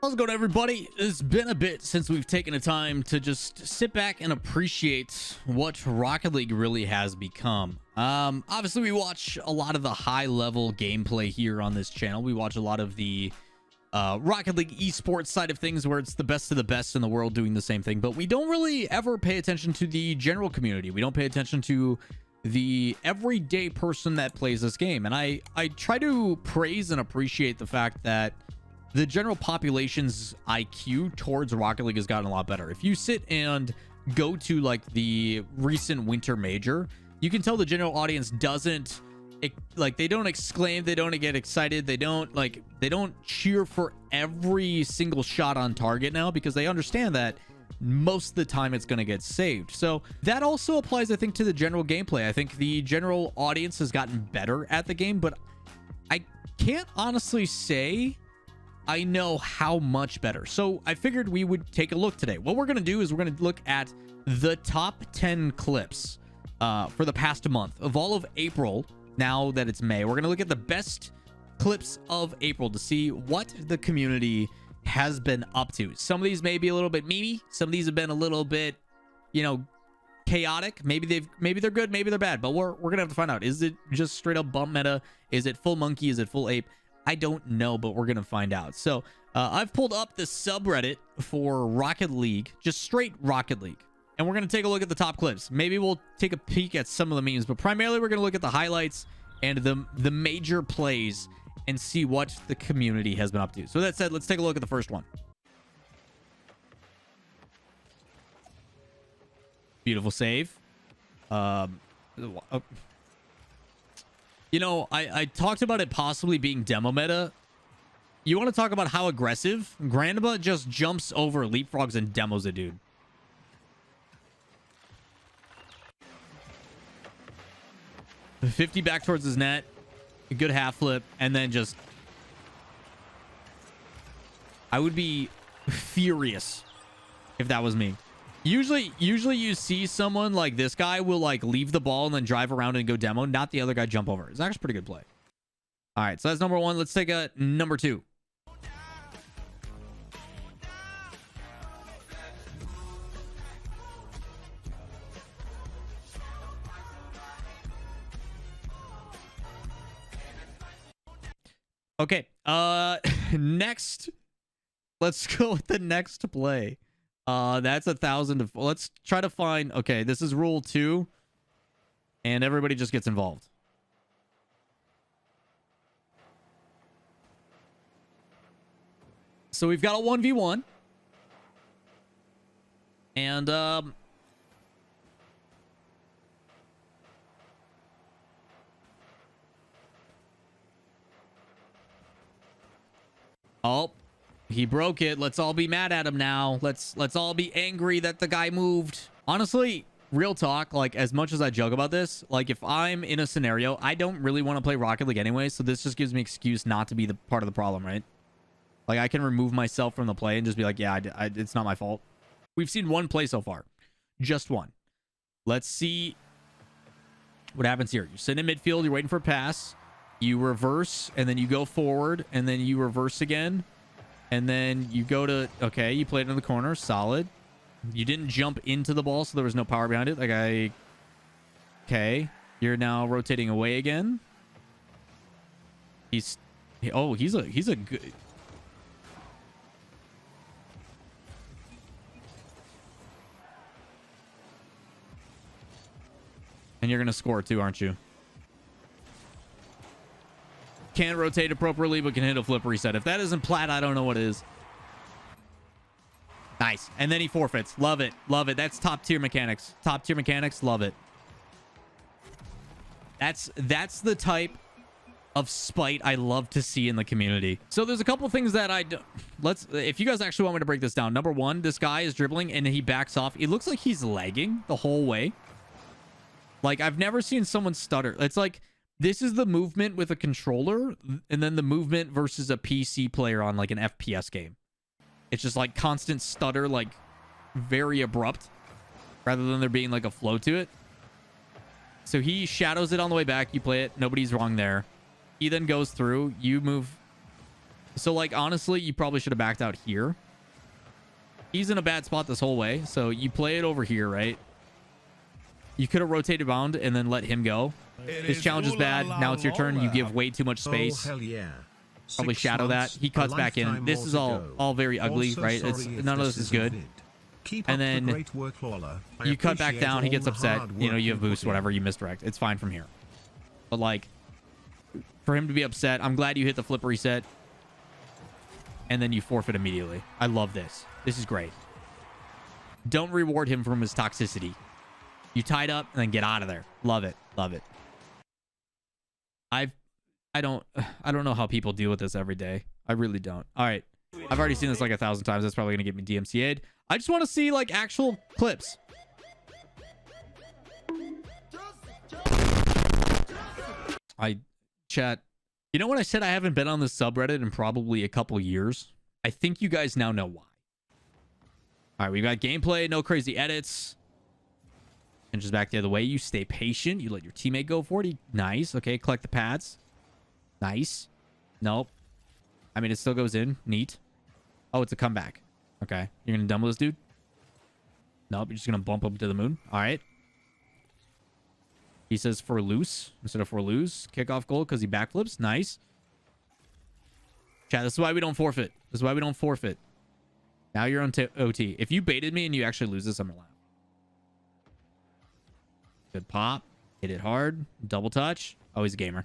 How's it going, everybody? It's been a bit since we've taken the time to just sit back and appreciate what Rocket League really has become. Obviously, we watch a lot of the high-level gameplay here on this channel. We watch a lot of the Rocket League esports side of things, where it's the best of the best in the world doing the same thing. But we don't really ever pay attention to the general community. We don't pay attention to the everyday person that plays this game. And I try to praise and appreciate the fact that the general population's IQ towards Rocket League has gotten a lot better. If you sit and go to like the recent winter major, you can tell the general audience doesn't they don't exclaim, they don't get excited, they don't cheer for every single shot on target now, because they understand that most of the time it's going to get saved. So that also applies, I think, to the general gameplay. I think the general audience has gotten better at the game, but I can't honestly say I know how much better. So I figured we would take a look today. What we're going to do is we're going to look at the top 10 clips for the past month of all of April. Now that it's May, we're going to look at the best clips of April to see what the community has been up to. Some of these may be a little bit memey. Some of these have been a little bit, chaotic. Maybe they're good, maybe they're bad, but we're going to have to find out. Is it just straight up bump meta? Is it full monkey? Is it full ape? I don't know, but we're going to find out. So I've pulled up the subreddit for Rocket League, just straight Rocket League. And we're going to take a look at the top clips. Maybe we'll take a peek at some of the memes, but primarily we're going to look at the highlights and the major plays and see what the community has been up to. So that said, let's take a look at the first one. Beautiful save. I talked about it possibly being demo meta. You want to talk about how aggressive? Grandma just jumps over leapfrogs and demos a dude. The 50 back towards his net. A good half flip. And then just... I would be furious if that was me. Usually you see someone like this guy will leave the ball and then drive around and go demo, not the other guy jump over. It's actually a pretty good play. All right, so that's number one. Let's take a number two. Okay, next, let's go with the next play. That's 1,000. Let's try to find. Okay, this is rule 2, and everybody just gets involved. So we've got a 1v1, and oh. He broke it. Let's all be mad at him now. Let's all be angry that the guy moved. Honestly, real talk, as much as I joke about this, if I'm in a scenario, I don't really want to play Rocket League anyway, so this just gives me excuse not to be the part of the problem, right? I can remove myself from the play and just be like, yeah, it's not my fault. We've seen one play so far. Just one. Let's see what happens here. You're sitting in midfield. You're waiting for a pass. You reverse, and then you go forward, and then you reverse again. And then you go to... Okay, you played in the corner. Solid. You didn't jump into the ball, so there was no power behind it. Okay. You're now rotating away again. He's a good... And you're going to score too, aren't you? Can't rotate appropriately, but can hit a flip reset. If that isn't plat, I don't know what is. Nice. And then he forfeits. Love it. Love it. That's top tier mechanics. Top tier mechanics. Love it. That's the type of spite I love to see in the community. So there's a couple things that if you guys actually want me to break this down. Number one, this guy is dribbling and he backs off. It looks like he's lagging the whole way. I've never seen someone stutter. It's this is the movement with a controller, and then the movement versus a PC player on an FPS game. It's just constant stutter, very abrupt, rather than there being a flow to it. So he shadows it on the way back. You play it. Nobody's wrong there. He then goes through. You move So, like, honestly, you probably should have backed out here. He's in a bad spot this whole way. So you play it over here, right? You could have rotated bound and then let him go. His challenge is bad. Now it's your turn. You give way too much space. Oh, hell yeah. Probably shadow that. He cuts back in. This is all very ugly, right? It's none of this is good. And then you cut back down. He gets upset. You know, you have boost, whatever. You misdirect. It's fine from here. But like, for him to be upset, I'm glad you hit the flip reset. And then you forfeit immediately. I love this. This is great. Don't reward him from his toxicity. You tied up and then get out of there. Love it. Love it. I don't know how people deal with this every day. I really don't. All right. I've already seen this like 1,000 times. That's probably going to get me DMCA'd. I just want to see like actual clips. Chat. You know when I said I haven't been on this subreddit in probably a couple years? I think you guys now know why. All right, we've got gameplay, no crazy edits. And just back the other way. You stay patient. You let your teammate go for it. Nice. Okay, collect the pads. Nice. Nope. I mean, it still goes in. Neat. Oh, it's a comeback. Okay. You're going to demo this dude? Nope. You're just going to bump him to the moon. All right. He says for loose instead of for lose. Kickoff goal because he backflips. Nice. Chat, this is why we don't forfeit. This is why we don't forfeit. Now you're on OT. If you baited me and you actually lose this, I'm going to laugh. Good pop. Hit it hard. Double touch. Oh, he's a gamer.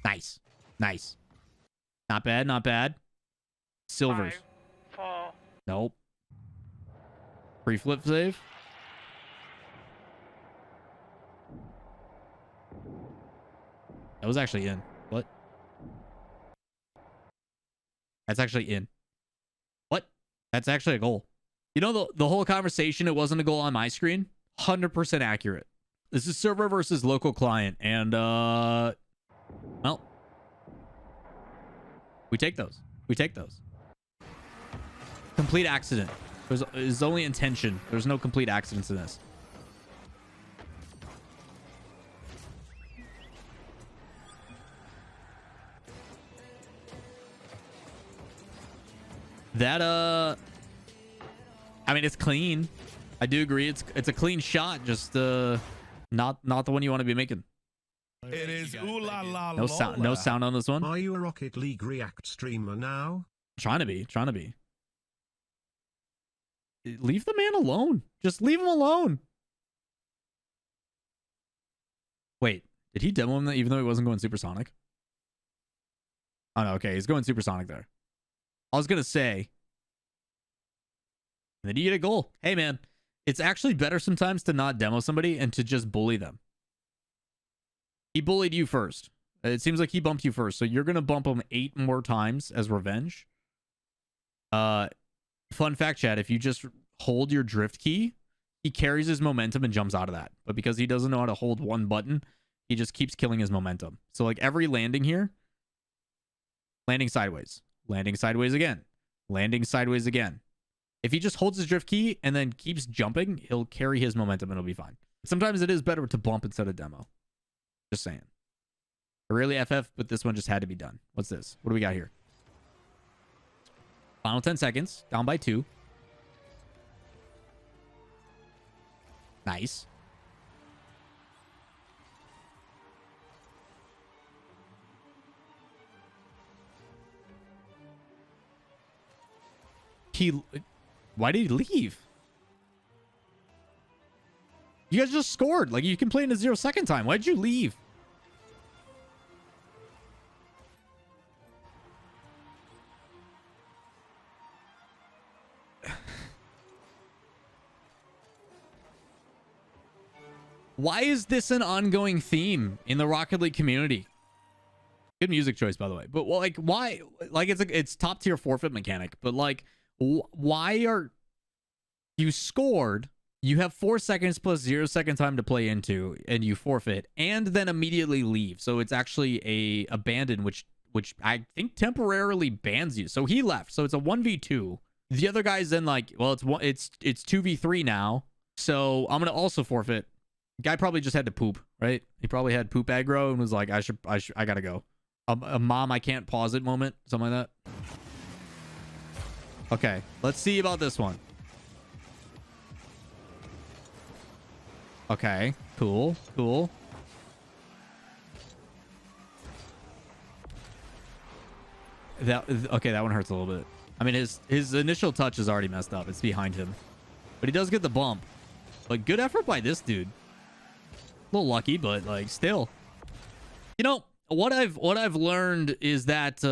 Nice. Nice. Not bad. Not bad. Silvers. 5, 4. Nope. Free flip save. That was actually in. What? That's actually in. What? That's actually a goal. You know, the whole conversation, it wasn't a goal on my screen. 100% accurate. This is server versus local client. And, well, we take those. We take those. Complete accident. There's only intention. There's no complete accidents in this. That, I mean, it's clean. I do agree. It's a clean shot. Just, not the one you want to be making. It is ooh la la. No sound. No sound on this one. Are you a Rocket League React streamer now? Trying to be. Trying to be. Leave the man alone. Just leave him alone. Wait, did he demo him even though he wasn't going supersonic? Oh no. Okay, he's going supersonic there. I was gonna say. And then you get a goal. Hey man, it's actually better sometimes to not demo somebody and to just bully them. He bullied you first. It seems like he bumped you first. So you're going to bump him 8 more times as revenge. Fun fact, chat. If you just hold your drift key, he carries his momentum and jumps out of that. But because he doesn't know how to hold one button, he just keeps killing his momentum. So like every landing here, landing sideways again, landing sideways again. If he just holds his drift key and then keeps jumping, he'll carry his momentum and it'll be fine. Sometimes it is better to bump instead of demo. Just saying. I really FF, but this one just had to be done. What's this? What do we got here? Final 10 seconds. Down by 2. Nice. Why did he leave? You guys just scored. Like, you can play in a 0-second time. Why'd you leave? Why is this an ongoing theme in the Rocket League community? Good music choice, by the way. But, well, like, why? Like, it's top tier forfeit mechanic. But, like, why are you scored? You have 4 seconds plus 0-second time to play into, and you forfeit, and then immediately leave. So it's actually a abandon, which I think temporarily bans you. So he left. So it's a 1v2. The other guy's then like, well, it's 2v3 now. So I'm gonna also forfeit. Guy probably just had to poop, right? He probably had poop aggro and was like, I gotta go. A mom, I can't pause it moment, something like that. Okay, let's see about this one. Okay, cool, cool. Okay, that one hurts a little bit. I mean, his initial touch is already messed up. It's behind him, but he does get the bump. But good effort by this dude. A little lucky, but like still. You know what I've learned is that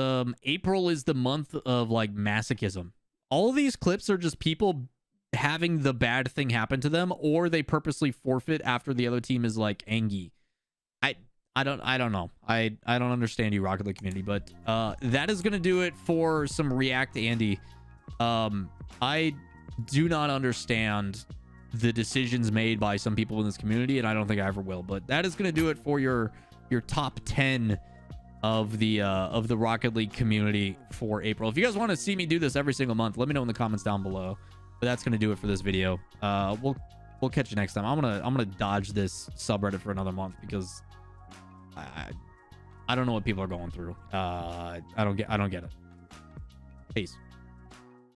April is the month of like masochism. All these clips are just people having the bad thing happen to them, or they purposely forfeit after the other team is like angry. I don't know. I don't understand you, Rocket League community, but that is gonna do it for some React Andy. I do not understand the decisions made by some people in this community, and I don't think I ever will. But that is gonna do it for your top 10 of the Rocket League community for April. If you guys want to see me do this every single month, let me know in the comments down below. But that's gonna do it for this video. We'll catch you next time. I'm gonna dodge this subreddit for another month because I don't know what people are going through. I don't get it. Peace.